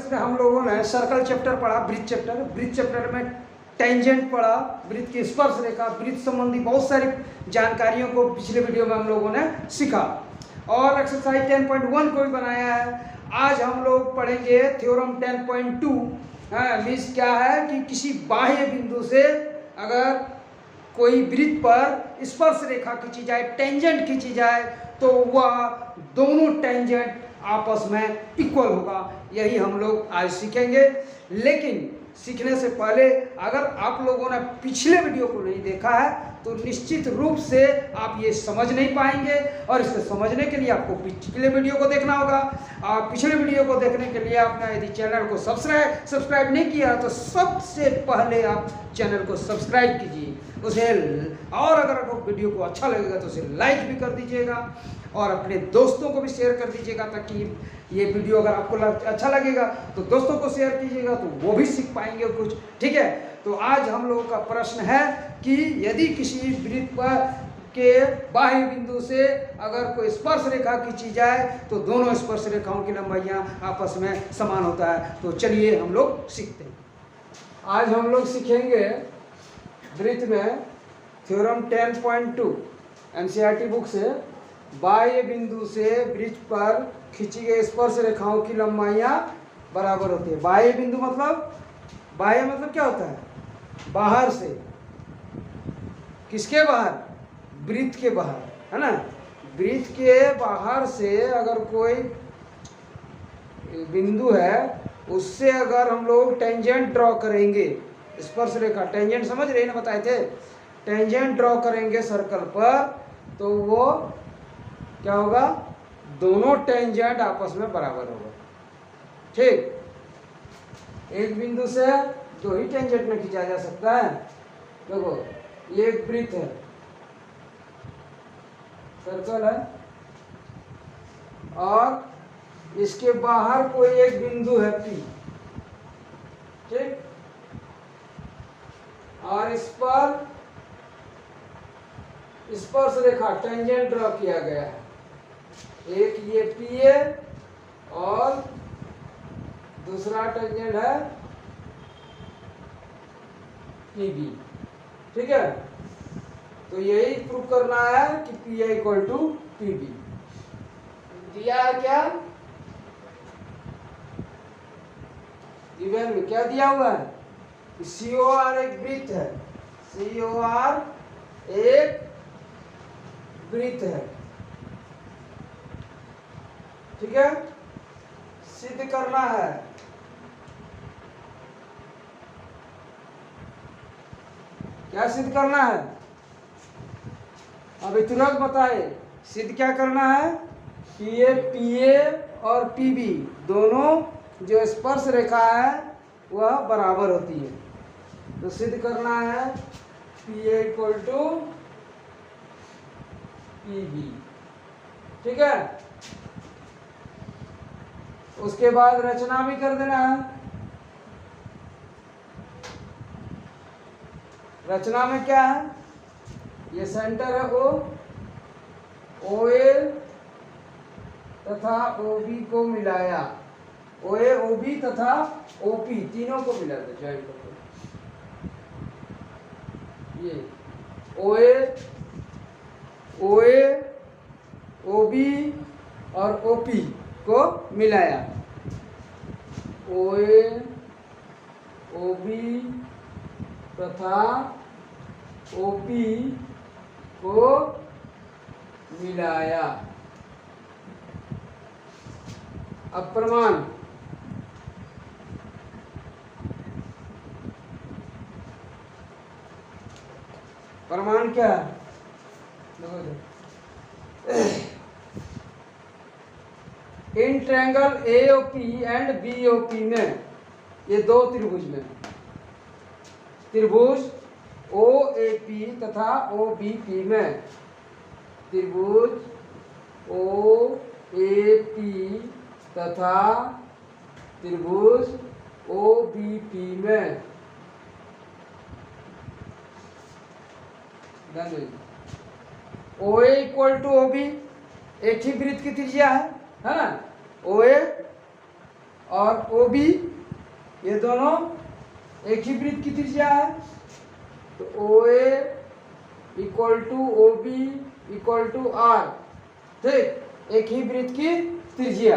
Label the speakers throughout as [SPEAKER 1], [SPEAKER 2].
[SPEAKER 1] Classes में हम लोगों ने सर्कल चैप्टर पढ़ा, ब्रिज चैप्टर में टेंजेंट पढ़ा, वृत्त की स्पर्श रेखा, वृत्त संबंधी बहुत सारी जानकारियों को पिछले वीडियो में हम लोगों ने सीखा और एक्सरसाइज 10.1 को भी बनाया है। आज हम लोग पढ़ेंगे थ्योरम 10.2। मीन्स क्या है कि किसी बाह्य बिंदु से अगर कोई वृत्त पर स्पर्श रेखा खींची जाए, टेंजेंट खींची जाए, तो वह दोनों टेंजेंट आपस में इक्वल होगा। यही हम लोग आज सीखेंगे। लेकिन सीखने से पहले अगर आप लोगों ने पिछले वीडियो को नहीं देखा है तो निश्चित रूप से आप ये समझ नहीं पाएंगे और इसे समझने के लिए आपको पिछले वीडियो को देखना होगा। आप पिछले वीडियो को देखने के लिए आपने यदि चैनल को सब्सक्राइब नहीं किया तो सबसे पहले आप चैनल को सब्सक्राइब कीजिए उसे, और अगर आपको वीडियो को अच्छा लगेगा तो उसे लाइक भी कर दीजिएगा और अपने दोस्तों को भी शेयर कर दीजिएगा, ताकि ये वीडियो अगर आपको अच्छा लगेगा तो दोस्तों को शेयर कीजिएगा तो वो भी सीख पाएंगे कुछ। ठीक है, तो आज हम लोगों का प्रश्न है कि यदि किसी वृत्त पर के बाह्य बिंदु से अगर कोई स्पर्श रेखा खींची जाए तो दोनों स्पर्श रेखाओं की लंबाइयां आपस में समान होता है। तो चलिए हम लोग सीखते हैं। आज हम लोग सीखेंगे वृत्त में थ्योरम 10.2 एनसीईआरटी बुक से, बाह्य बिंदु से वृत्त पर खींची गई स्पर्श रेखाओं की लंबाइयां बराबर होती है। बाह्य बिंदु मतलब, बाह्य मतलब क्या होता है? बाहर से। किसके बाहर? वृत्त के बाहर, है ना। वृत्त के बाहर से अगर कोई बिंदु है उससे अगर हम लोग टेंजेंट ड्रॉ करेंगे, स्पर्श रेखा, टेंजेंट समझ रहे हैं ना, बताए थे। टेंजेंट ड्रॉ करेंगे सर्कल पर तो वो क्या होगा? दोनों टेंजेंट आपस में बराबर होगा। ठीक, एक बिंदु से दो ही टेंजेंट में खींचा जा सकता है। देखो ये एक वृत्त है, सर्कल है, और इसके बाहर कोई एक बिंदु है P। ठीक, और इस पर स्पर्श रेखा टेंजेंट ड्रॉ किया गया है। एक ये P है और दूसरा टेंजेंट है PB। ठीक है, तो यही प्रूव करना है कि PA इक्वल टू PB। दिया है क्या? गिवन में क्या दिया हुआ है? COR एक वृत्त है, COR एक वृत्त है। ठीक है, सिद्ध करना है। क्या सिद्ध करना है? अभी तुरंत बताए, सिद्ध क्या करना है कि ये PA और PB दोनों जो स्पर्श रेखा है वह बराबर होती है। तो सिद्ध करना है PA इक्वल टू PB। ठीक है, उसके बाद रचना भी कर देना है। रचना में क्या है? ये सेंटर है OA तथा OB को मिलाया, OA OB तथा OP तीनों को मिला दे, ज्वाइन करके। ये OA OB और OP को मिलाया, OA OB तथा OP को मिलाया। अब प्रमाण, प्रमाण क्या है? In triangle AOP and BOP में, ये दो त्रिभुज में, त्रिभुज OAP तथा OBP में, त्रिभुज OAP तथा त्रिभुज OBP में OA इक्वल टू OB, एक ही वृत्त की त्रिज्या है ना, OA और ओ बी, ये दोनों एक ही वृत्त की त्रिज्या है। तो O A equal to O B equal to R, ठीक, एक ही वृत्त की त्रिज्या।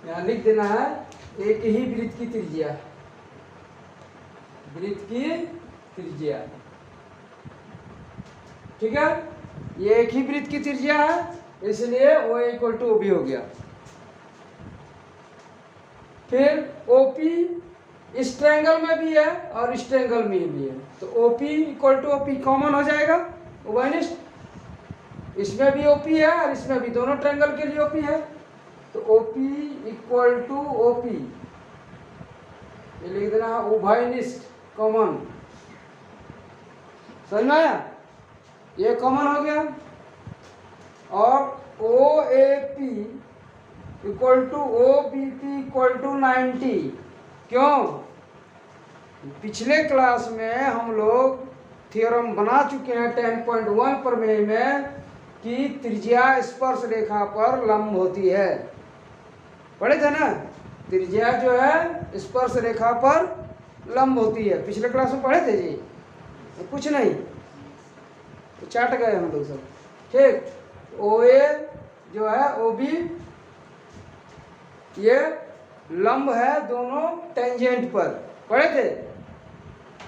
[SPEAKER 1] यहाँ लिख देना है एक ही वृत्त की त्रिज्या, वृत्त की त्रिज्या, ठीक है। ये एक ही वृत्त की त्रिज्या है, इसलिए O equal to O B हो गया। फिर ओपी इस ट्रायंगल में भी है और इस ट्रायंगल में भी है, तो OP equal to OP common हो जाएगा, उभयनिष्ठ। इसमें भी ओपी है और इसमें भी, दोनों ट्रायंगल के लिए ओपी है। तो ओपी इक्वल टू ओपी, ये लिख देना उभयनिष्ठ कॉमन, समझ में आया, ये कॉमन हो गया। और O A P equal to O B P equal to 90। क्यों? पिछले क्लास में हम लोग थ्योरम बना चुके हैं 10.1 प्रमेय में कि त्रिज्या स्पर्श रेखा पर लंब होती है, पढ़े थे ना। त्रिज्या जो है स्पर्श रेखा पर लंब होती है, पिछले क्लास में पढ़े थे जी, तो कुछ नहीं, तो चाट गए हम लोग सब, ठीक। ओ ए जो है ओ बी, ये लंब है दोनों टेंजेंट पर, पढ़े थे,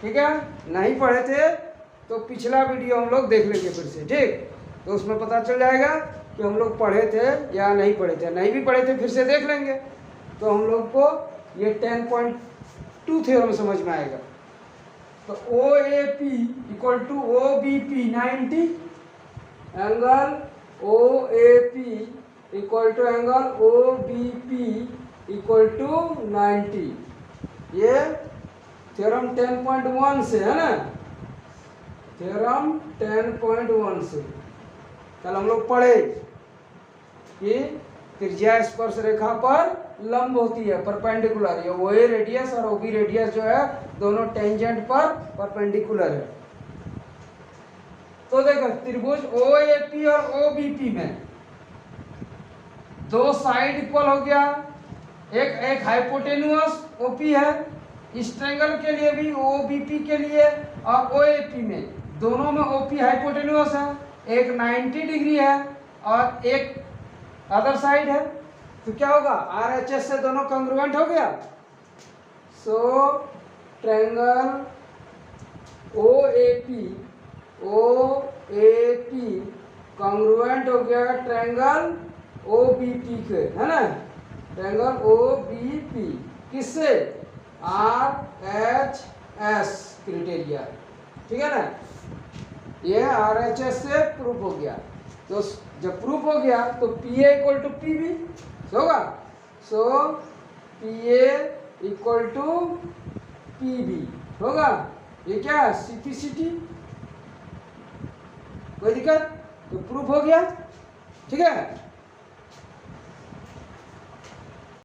[SPEAKER 1] ठीक है। नहीं पढ़े थे तो पिछला वीडियो हम लोग देख लेंगे फिर से, ठीक, तो उसमें पता चल जाएगा कि हम लोग पढ़े थे या नहीं पढ़े थे। नहीं भी पढ़े थे फिर से देख लेंगे, तो हम लोग को ये 10.2 थ्योरम समझ में आएगा। तो O A P equal to O B P 90, angle O A P equal to angle O B P equal to 90। ये थ्योरम 10.1 से है ना, थ्योरम 10.1 से कल हम लोग पढ़े कि त्रिज्या स्पर्श रेखा पर लंब होती है, परपेंडिकुलर। ये ओ ए रेडियस और ओ बी रेडियस जो है दोनों टेंजेंट पर परपेंडिकुलर है। तो देखो त्रिभुज ओ ए पी और ओ बी पी में दो साइड इक्वल हो गया, एक हाइपोटेन्यूस ओपी है, इस ट्रायंगल के लिए भी ओ बी पी के लिए और ओ ए पी में, दोनों में ओपी हाइपोटेन्यूस है, एक 90 डिग्री है और एक अदर साइड है। तो क्या होगा, आर एच एस से दोनों कंग्रुएंट हो गया। So triangle O A P congruent हो गया ट्रायंगल ओ बी पी के, है ना, ट्रायंगल ओ बी पी किससे, आर एच एस क्राइटेरिया, ठीक है ना। ये आर एच एस से प्रूफ हो गया। तो जब प्रूफ हो गया तो P A equal to P B होगा। So P A equal to P B होगा। ये क्या है, सीपीसीटी, कोई दिक्कत, तो प्रूफ हो गया, ठीक है।